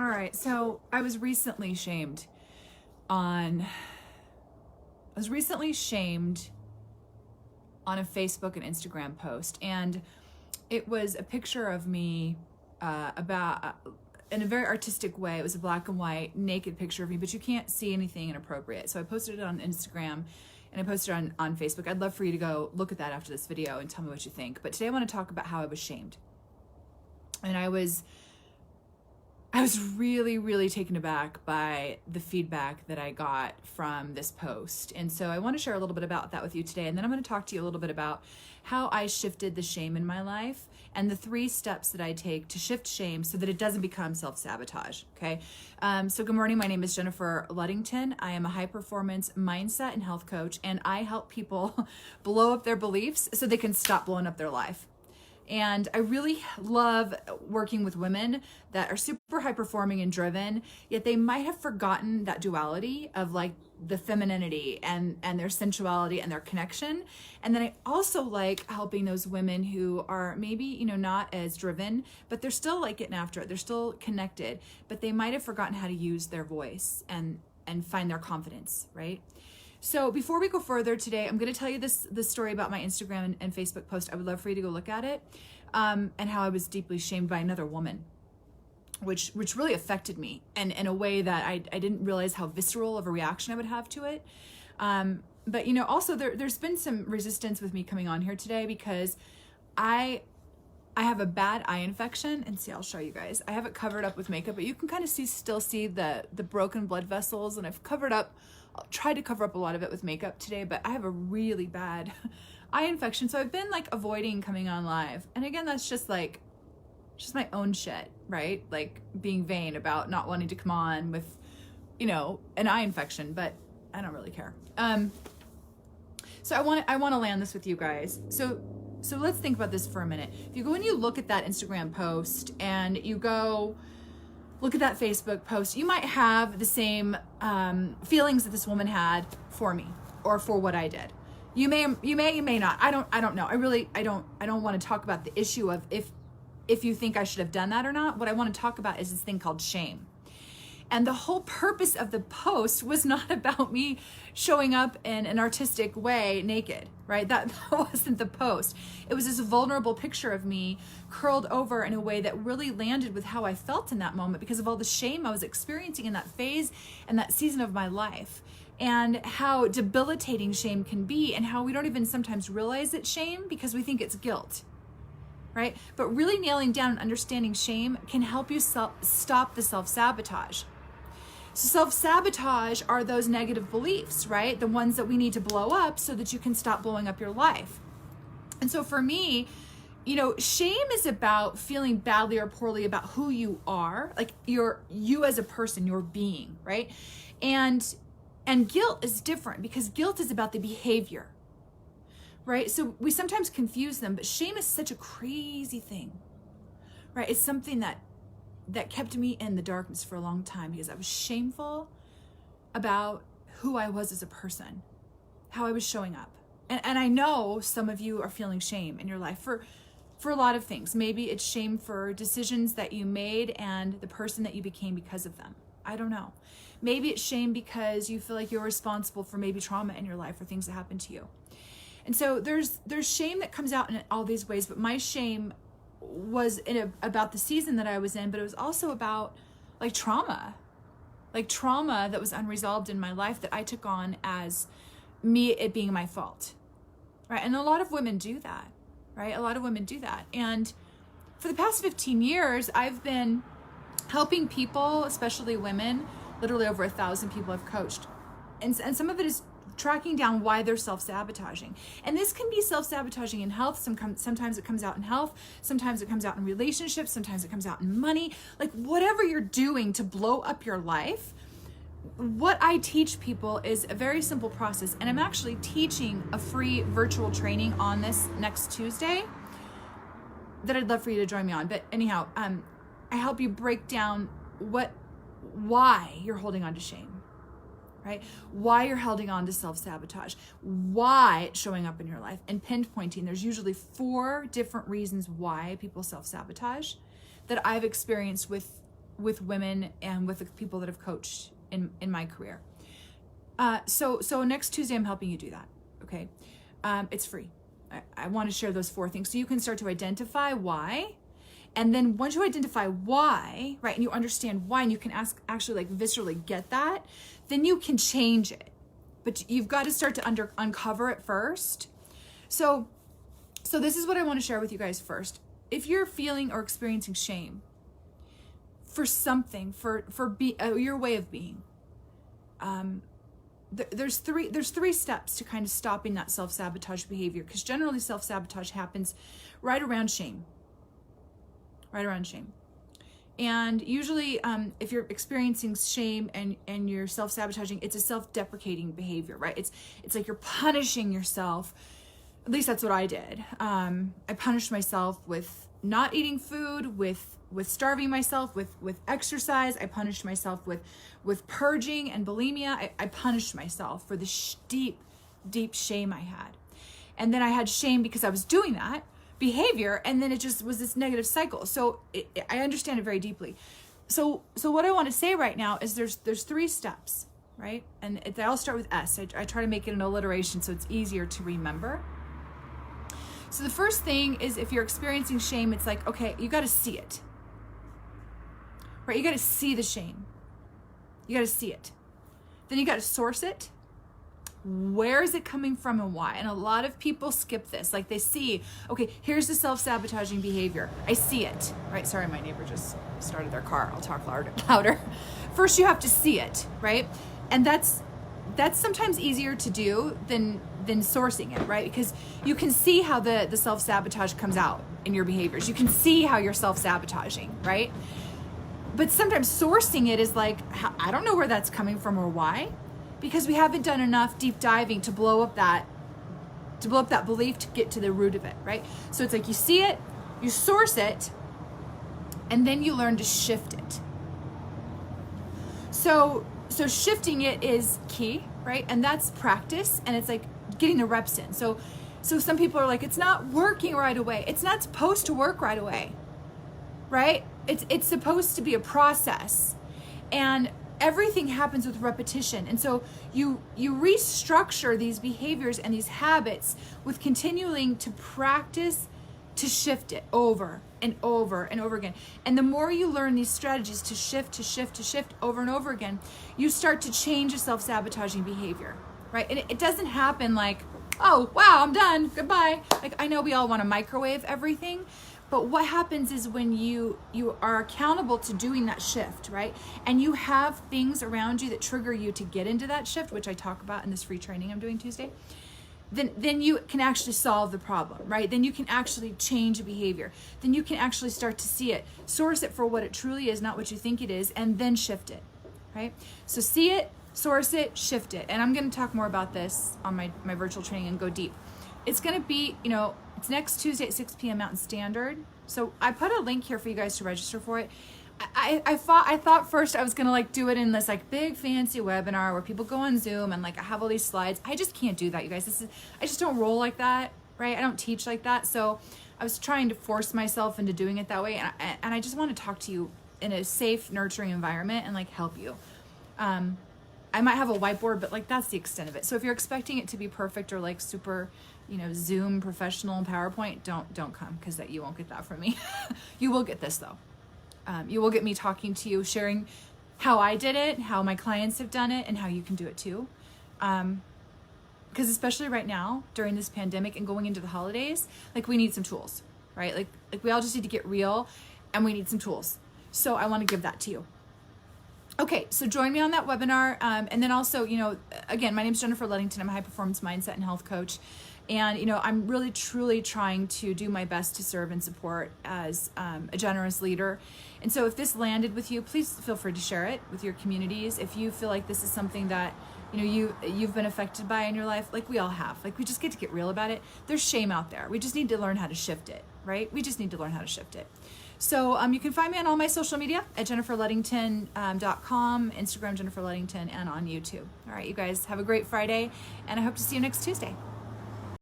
All right, so I was recently shamed on a Facebook and Instagram post, and it was a picture of me in a very artistic way. It was a black and white naked picture of me, but you can't see anything inappropriate. So I posted it on Instagram and I posted it on Facebook. I'd love for you to go look at that after this video and tell me what you think. But today I want to talk about how I was shamed. And I was really, really taken aback by the feedback that I got from this post. And so I want to share a little bit about that with you today. And then I'm going to talk to you a little bit about how I shifted the shame in my life and the 3 steps that I take to shift shame so that it doesn't become self-sabotage. Okay. So good morning. My name is Jennifer Luddington. I am a high performance mindset and health coach, and I help people blow up their beliefs so they can stop blowing up their life. And I really love working with women that are super high performing and driven, yet they might have forgotten that duality of like the femininity and their sensuality and their connection. And then I also like helping those women who are maybe, not as driven, but they're still like getting after it. They're still connected, but they might have forgotten how to use their voice and find their confidence, right? So before we go further today, I'm going to tell you this story about my Instagram and Facebook post. I would love for you to go look at it, and how I was deeply shamed by another woman, which really affected me, and in a way that I didn't realize how visceral of a reaction I would have to it. But also there's been some resistance with me coming on here today because I have a bad eye infection, and see, I'll show you guys. I have it covered up with makeup, but you can kind of still see the broken blood vessels, and I'll try to cover up a lot of it with makeup today, but I have a really bad eye infection. So I've been like avoiding coming on live. And again, that's just my own shit, right? Like being vain about not wanting to come on with, an eye infection, but I don't really care. So I want to land this with you guys. So let's think about this for a minute. If you go and you look at that Instagram post and you go look at that Facebook post, you might have the same feelings that this woman had for me or for what I did. You may not. I don't know. I don't want to talk about the issue of if you think I should have done that or not. What I want to talk about is this thing called shame. And the whole purpose of the post was not about me showing up in an artistic way naked, right? That wasn't the post. It was this vulnerable picture of me curled over in a way that really landed with how I felt in that moment because of all the shame I was experiencing in that phase and that season of my life, and how debilitating shame can be, and how we don't even sometimes realize it's shame because we think it's guilt. Right? But really nailing down and understanding shame can help you stop the self-sabotage. So self-sabotage are those negative beliefs, right? The ones that we need to blow up so that you can stop blowing up your life. And so for me, shame is about feeling badly or poorly about who you are, like you as a person, your being, right? And guilt is different because guilt is about the behavior. Right? So we sometimes confuse them, but shame is such a crazy thing, right? It's something that kept me in the darkness for a long time because I was shameful about who I was as a person, how I was showing up. And I know some of you are feeling shame in your life for a lot of things. Maybe it's shame for decisions that you made and the person that you became because of them. I don't know. Maybe it's shame because you feel like you're responsible for maybe trauma in your life or things that happened to you. And so there's shame that comes out in all these ways, but my shame was about the season that I was in, but it was also about like trauma that was unresolved in my life that I took on as it being my fault, right? And a lot of women do that, right? A lot of women do that. And for the past 15 years, I've been helping people, especially women, literally over 1,000 people I've coached. And some of it is tracking down why they're self-sabotaging. And this can be self-sabotaging in health. Sometimes it comes out in health. Sometimes it comes out in relationships. Sometimes it comes out in money. Like whatever you're doing to blow up your life, what I teach people is a very simple process. And I'm actually teaching a free virtual training on this next Tuesday that I'd love for you to join me on. But anyhow, I help you break down why you're holding on to shame. Right? Why you're holding on to self-sabotage, why it's showing up in your life, and pinpointing. There's usually 4 different reasons why people self-sabotage that I've experienced with with women and with the people that have coached in my career. So next Tuesday, I'm helping you do that. Okay. It's free. I want to share those 4 things so you can start to identify why. And then once you identify why, right, and you understand why, and you can actually like viscerally get that, then you can change it. But you've got to start to uncover it first. So this is what I want to share with you guys first. If you're feeling or experiencing shame for something, for your way of being, there's three steps to kind of stopping that self-sabotage behavior, because generally self-sabotage happens right around shame. And usually if you're experiencing shame and you're self-sabotaging, it's a self-deprecating behavior, right? It's like you're punishing yourself. At least that's what I did. I punished myself with not eating food, with starving myself, with exercise. I punished myself with purging and bulimia. I punished myself for the deep shame I had. And then I had shame because I was doing that behavior, and then it just was this negative cycle. So I understand it very deeply. So what I want to say right now is there's 3 steps, right? And they all start with S. I try to make it an alliteration so it's easier to remember. So the first thing is, if you're experiencing shame, it's like, okay, you got to see it, right? You got to see the shame. You got to see it. Then you got to source it. Where is it coming from and why? And a lot of people skip this. Like they see, okay, here's the self-sabotaging behavior. I see it, right? Sorry, my neighbor just started their car. I'll talk louder. First, you have to see it, right? And that's sometimes easier to do than sourcing it, right? Because you can see how the self-sabotage comes out in your behaviors. You can see how you're self-sabotaging, right? But sometimes sourcing it is like, I don't know where that's coming from or why, because we haven't done enough deep diving to blow up that belief to get to the root of it, right? So it's like you see it, you source it, and then you learn to shift it. So shifting it is key, right? And that's practice, and it's like getting the reps in. So some people are like, it's not working right away. It's not supposed to work right away, right? It's supposed to be a process, and everything happens with repetition. And so you restructure these behaviors and these habits with continuing to practice to shift it over and over and over again. And the more you learn these strategies to shift over and over again, you start to change a self-sabotaging behavior, right? And it doesn't happen like, oh, wow, I'm done, goodbye. Like, I know we all want to microwave everything, but what happens is when you are accountable to doing that shift, right? And you have things around you that trigger you to get into that shift, which I talk about in this free training I'm doing Tuesday, then you can actually solve the problem, right? Then you can actually change a behavior. Then you can actually start to see it, source it for what it truly is, not what you think it is, and then shift it, right? So see it, source it, shift it. And I'm going to talk more about this on my virtual training and go deep. It's going to be, it's next Tuesday at 6 p.m. Mountain Standard. So I put a link here for you guys to register for it. I thought first I was going to like do it in this like big fancy webinar where people go on Zoom and like I have all these slides. I just can't do that, you guys. I just don't roll like that, right? I don't teach like that. So I was trying to force myself into doing it that way. And I just want to talk to you in a safe, nurturing environment and like help you. I might have a whiteboard, but like that's the extent of it. So if you're expecting it to be perfect or like super, Zoom professional PowerPoint, don't come, because that you won't get that from me. You will get this though. You will get me talking to you, sharing how I did it, how my clients have done it, and how you can do it too. Because especially right now during this pandemic and going into the holidays, like we need some tools, right? Like we all just need to get real, and we need some tools. So I want to give that to you. Okay, so join me on that webinar. And then also, again, my name is Jennifer Ludington. I'm a high performance mindset and health coach. And, I'm really, truly trying to do my best to serve and support as a generous leader. And so if this landed with you, please feel free to share it with your communities. If you feel like this is something that, you've been affected by in your life, like we all have, like we just get to get real about it. There's shame out there. We just need to learn how to shift it, right? We just need to learn how to shift it. So you can find me on all my social media at jenniferludington.com, Instagram Jennifer Ludington, and on YouTube. All right, you guys have a great Friday, and I hope to see you next Tuesday.